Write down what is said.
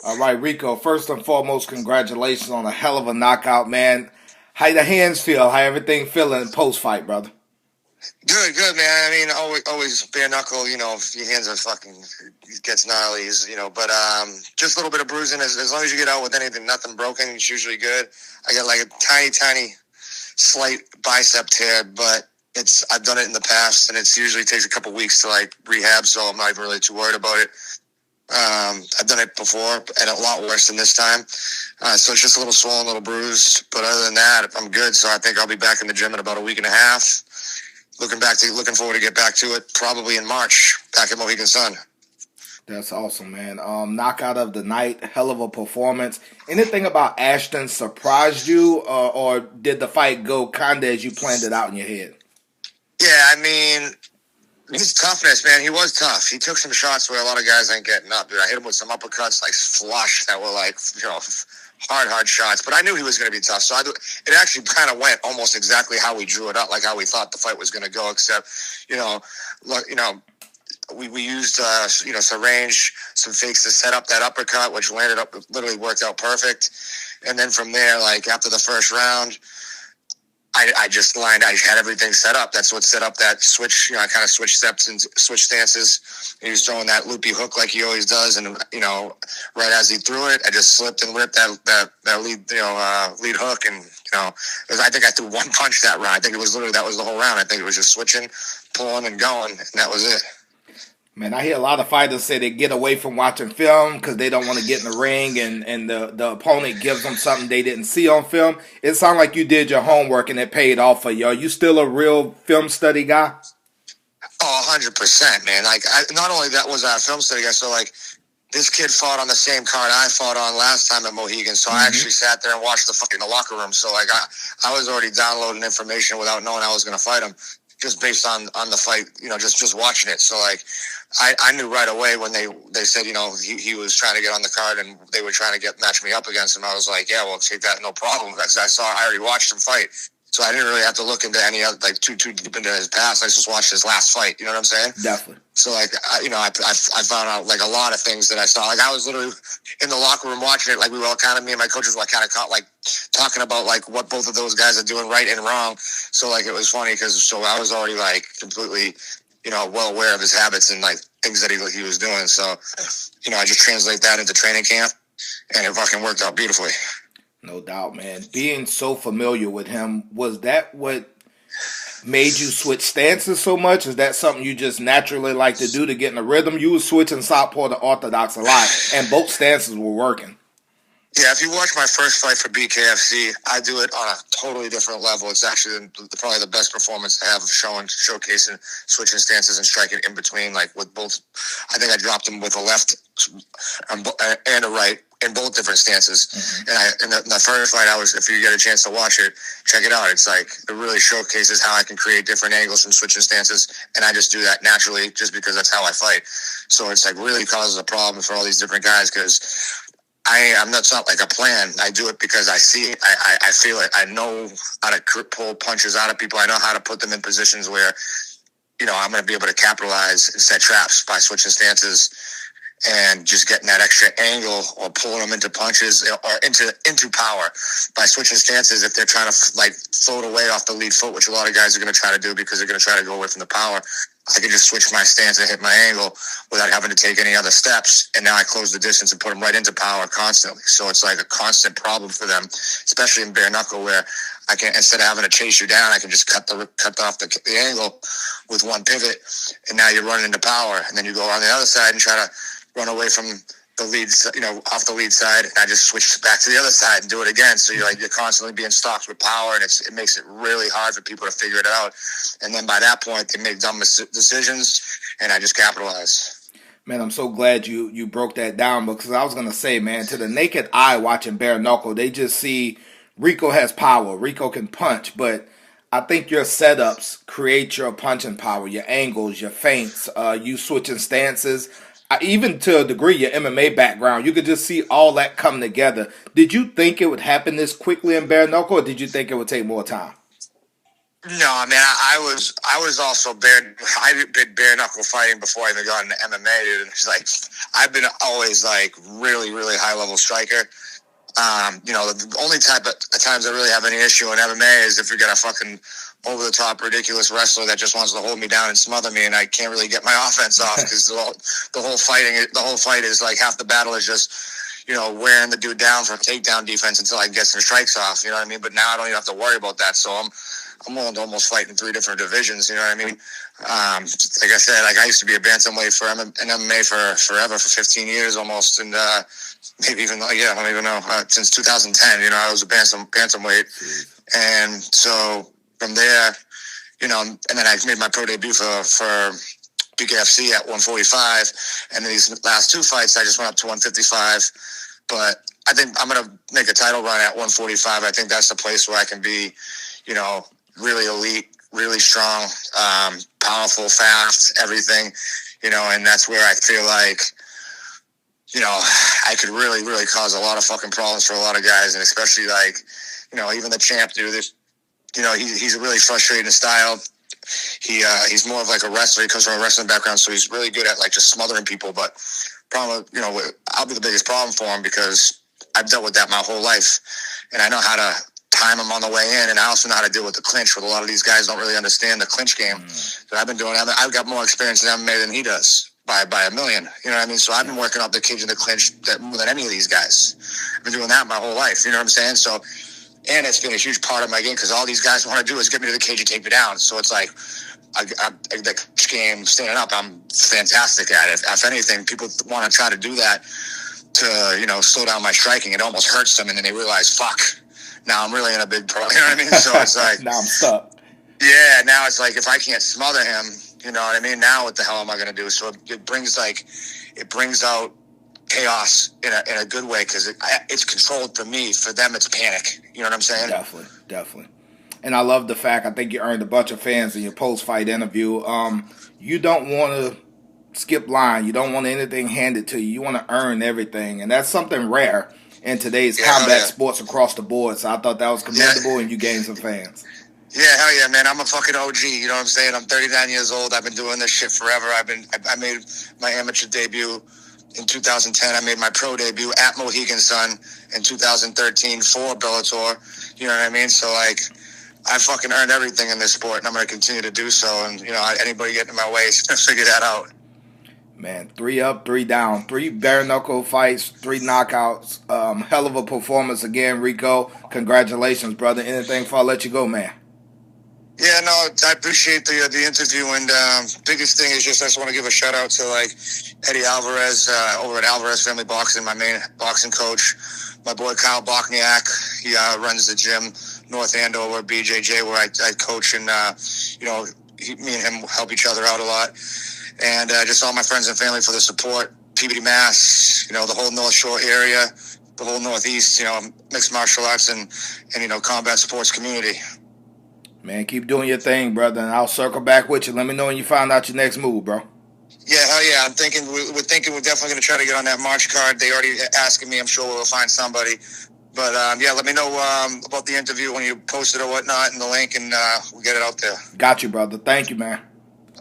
All right, Rico, first and foremost, congratulations on a hell of a knockout, man. How the hands feel? How everything feeling post fight, brother? Good, man. I mean, always bare knuckle. Your hands are fucking it gets gnarly. But just a little bit of bruising. As long as you get out with anything, nothing broken, it's usually good. I got like a tiny, slight bicep tear, but I've done it in the past, and it usually takes a couple weeks to like rehab, so I'm not even really too worried about it. I've done it before, and a lot worse than this time. So it's just a little swollen, a little bruised. But other than that, I'm good. So I think I'll be back in the gym in about a week and a half. Looking forward to get back to it probably in March, back at Mohegan Sun. That's awesome, man. Knockout of the night, hell of a performance. Anything about Ashton surprised you, or did the fight go kind of as you planned it out in your head? Yeah, I mean, his toughness, man, he was tough. He took some shots where a lot of guys ain't getting up, dude. I hit him with some uppercuts, like flush, that were like, hard shots. But I knew he was going to be tough. So it actually kind of went almost exactly how we drew it up, like how we thought the fight was going to go, except, we used, some range, some fakes to set up that uppercut, which literally worked out perfect. And then from there, like after the first round, I had everything set up. That's what set up that switch. I kind of switched steps and switch stances. He was throwing that loopy hook like he always does. And, right as he threw it, I just slipped and ripped that lead hook. And, I think I threw one punch that round. I think that was the whole round. I think it was just switching, pulling and going. And that was it. Man, I hear a lot of fighters say they get away from watching film because they don't want to get in the ring and the opponent gives them something they didn't see on film. It sounded like you did your homework and it paid off for you. Are you still a real film study guy? Oh, 100%, man. Like, not only that was our film study guy, so like this kid fought on the same card I fought on last time at Mohegan, so I actually sat there and watched the locker room. So like I was already downloading information without knowing I was going to fight him, just based on the fight, just watching it. So like I knew right away when they said, he was trying to get on the card and they were trying to match me up against him. I was like, yeah, well, take that, no problem. I already watched him fight. So I didn't really have to look into any other, like too deep into his past. I just watched his last fight. You know what I'm saying? Definitely. So like, I found out like a lot of things that I saw. Like I was literally in the locker room watching it. Like we were all me and my coaches were kind of caught like talking about like what both of those guys are doing right and wrong. So like it was funny because I was already like completely, well aware of his habits and like things that he was doing. So, I just translate that into training camp, and it fucking worked out beautifully. No doubt, man. Being so familiar with him, was that what made you switch stances so much? Is that something you just naturally like to do to get in a rhythm? You were switching southpaw to orthodox a lot, and both stances were working. Yeah, if you watch my first fight for BKFC, I do it on a totally different level. It's actually probably the best performance I have of showcasing switching stances and striking in between, like with both. I think I dropped him with a left and a right in both different stances. And in the first fight, if you get a chance to watch it, check it out. It's like, it really showcases how I can create different angles from switching stances. And I just do that naturally just because that's how I fight. So it's like really causes a problem for all these different guys because it's not like a plan. I do it because I see it. I feel it. I know how to pull punches out of people. I know how to put them in positions where, I'm going to be able to capitalize and set traps by switching stances and just getting that extra angle or pulling them into punches or into power by switching stances. If they're trying to like float away off the lead foot, which a lot of guys are going to try to do because they're going to try to go away from the power, I can just switch my stance and hit my angle without having to take any other steps. And now I close the distance and put them right into power constantly. So it's like a constant problem for them, especially in bare knuckle, where I can, instead of having to chase you down, I can just cut off the angle with one pivot. And now you're running into power. And then you go on the other side and try to run away from the leads, off the lead side, and I just switch back to the other side and do it again. So you're constantly being stocked with power, and it makes it really hard for people to figure it out. And then by that point, they make dumb decisions, and I just capitalize. Man, I'm so glad you broke that down because I was going to say, man, to the naked eye watching bare knuckle, they just see Rico has power. Rico can punch, but I think your setups create your punching power, your angles, your feints, you switching stances. Even to a degree, your MMA background, you could just see all that come together. Did you think it would happen this quickly in bare knuckle, or did you think it would take more time? No, I mean, I was also I did bare knuckle fighting before I even got into MMA, dude. And it's like, I've been always like really, really high level striker. The only type of times I really have any issue in MMA is if you got a fucking over the top ridiculous wrestler that just wants to hold me down and smother me, and I can't really get my offense off because the whole fight is like half the battle is just wearing the dude down for takedown defense until I can get some strikes off. You know what I mean? But now I don't even have to worry about that. So I'm willing to almost fight in 3 different divisions. You know what I mean? Like I said, like I used to be a bantamweight for MMA for forever, for 15 years almost, and maybe even I don't even know, since 2010. I was a bantamweight, and so from there, and then I made my pro debut for BKFC at 145, and then these last 2 fights I just went up to 155. But I think I'm gonna make a title run at 145. I think that's the place where I can be, really elite, really strong, powerful, fast, everything, and that's where I feel like, I could really, really cause a lot of fucking problems for a lot of guys, and especially like, even the champ dude. He's a really frustrating style. He's more of like a wrestler. He comes from a wrestling background, so he's really good at like just smothering people. But problem, I'll be the biggest problem for him because I've dealt with that my whole life, and I know how to time him on the way in, and I also know how to deal with the clinch. With a lot of these guys don't really understand the clinch game that I've been doing. I've got more experience in MMA than he does by a million. You know what I mean? So I've been working up the cage and the clinch more than any of these guys. I've been doing that my whole life. You know what I'm saying? So. And it's been a huge part of my game because all these guys want to do is get me to the cage and take me down. So it's like the game standing up, I'm fantastic at it. If anything, people want to try to do that to, slow down my striking. It almost hurts them, and then they realize, fuck, now I'm really in a big problem. You know what I mean? So it's like... now I'm stuck. Yeah, now it's like if I can't smother him, you know what I mean? Now what the hell am I going to do? So it brings out chaos in a good way because it's controlled for me. For them, it's panic. You know what I'm saying? Definitely. And I love the fact, I think you earned a bunch of fans in your post-fight interview. You don't want to skip line. You don't want anything handed to you. You want to earn everything. And that's something rare in today's combat sports across the board. So I thought that was commendable, and you gained some fans. Yeah, hell yeah, man. I'm a fucking OG. You know what I'm saying? I'm 39 years old. I've been doing this shit forever. I made my amateur debut in 2010. I made my pro debut at Mohegan Sun in 2013 for Bellator. You know what I mean? So, like, I fucking earned everything in this sport, and I'm going to continue to do so. And, anybody getting in my way, figure that out. Man, 3 up, 3 down, 3 bare knuckle fights, 3 knockouts. Hell of a performance again, Rico. Congratulations, brother. Anything before I let you go, man? Yeah, no, I appreciate the interview, and biggest thing is I just want to give a shout out to like Eddie Alvarez over at Alvarez Family Boxing, my main boxing coach, my boy Kyle Bachniak. He runs the gym North Andover, BJJ, where I coach, and me and him help each other out a lot, and just all my friends and family for the support. Peabody, Mass, the whole North Shore area, the whole Northeast, mixed martial arts and combat sports community. Man, keep doing your thing, brother, and I'll circle back with you. Let me know when you find out your next move, bro. Yeah, hell yeah. We're definitely going to try to get on that March card. They already asking me. I'm sure we'll find somebody. But, let me know about the interview when you post it or whatnot and the link, and we'll get it out there. Got you, brother. Thank you, man.